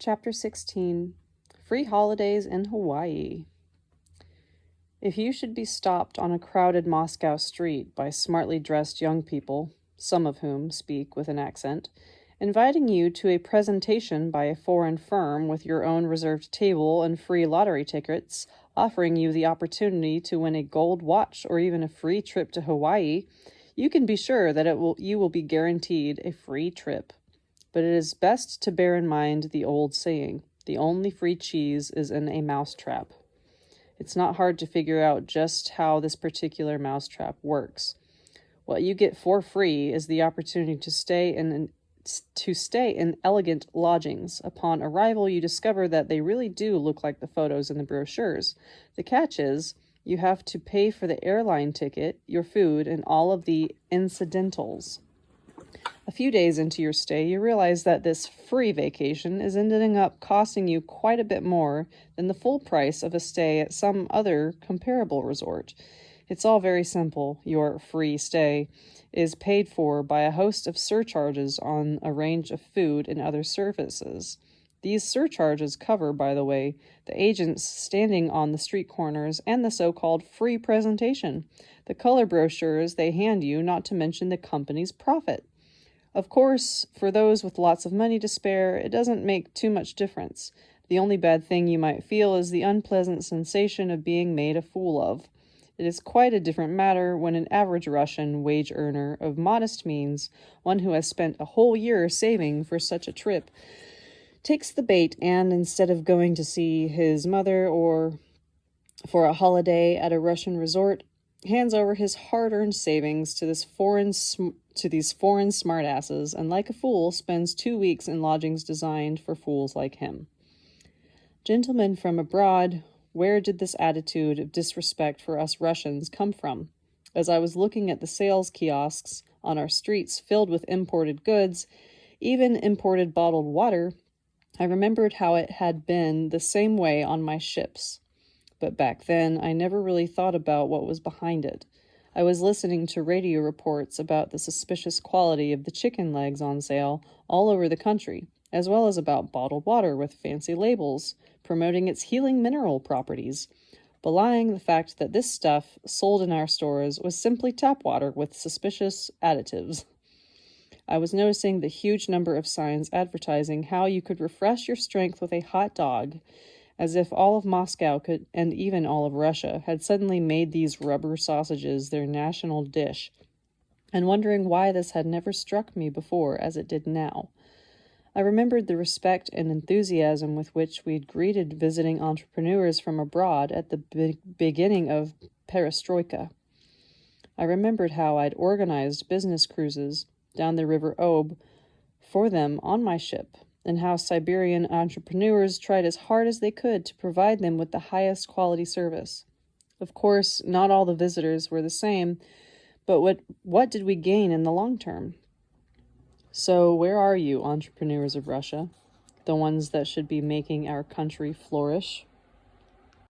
Chapter 16, Free Holidays in Hawaii. If you should be stopped on a crowded Moscow street by smartly dressed young people, some of whom speak with an accent, inviting you to a presentation by a foreign firm with your own reserved table and free lottery tickets, offering you the opportunity to win a gold watch or even a free trip to Hawaii, you can be sure that you will be guaranteed a free trip. But it is best to bear in mind the old saying, the only free cheese is in a mousetrap. It's not hard to figure out just how this particular mousetrap works. What you get for free is the opportunity to stay in elegant lodgings. Upon arrival, you discover that they really do look like the photos in the brochures. The catch is, you have to pay for the airline ticket, your food, and all of the incidentals. A few days into your stay, you realize that this free vacation is ending up costing you quite a bit more than the full price of a stay at some other comparable resort. It's all very simple. Your free stay is paid for by a host of surcharges on a range of food and other services. These surcharges cover, by the way, the agents standing on the street corners and the so-called free presentation, the color brochures they hand you, not to mention the company's profit. Of course, for those with lots of money to spare, it doesn't make too much difference. The only bad thing you might feel is the unpleasant sensation of being made a fool of. It is quite a different matter when an average Russian wage earner of modest means, one who has spent a whole year saving for such a trip, takes the bait and, instead of going to see his mother or for a holiday at a Russian resort, hands over his hard-earned savings to these foreign smartasses, and like a fool spends 2 weeks in lodgings designed for fools like him. Gentlemen from abroad, where did this attitude of disrespect for us Russians come from? As I was looking at the sales kiosks on our streets filled with imported goods, even imported bottled water, I remembered how it had been the same way on my ships. But back then, I never really thought about what was behind it. I was listening to radio reports about the suspicious quality of the chicken legs on sale all over the country, as well as about bottled water with fancy labels promoting its healing mineral properties, belying the fact that this stuff sold in our stores was simply tap water with suspicious additives. I was noticing the huge number of signs advertising how you could refresh your strength with a hot dog, as if all of Moscow could, and even all of Russia, had suddenly made these rubber sausages their national dish, and wondering why this had never struck me before as it did now. I remembered the respect and enthusiasm with which we'd greeted visiting entrepreneurs from abroad at the beginning of perestroika. I remembered how I'd organized business cruises down the River Ob for them on my ship, and how Siberian entrepreneurs tried as hard as they could to provide them with the highest quality service. Of course, not all the visitors were the same, but what did we gain in the long term? So where are you, entrepreneurs of Russia, the ones that should be making our country flourish?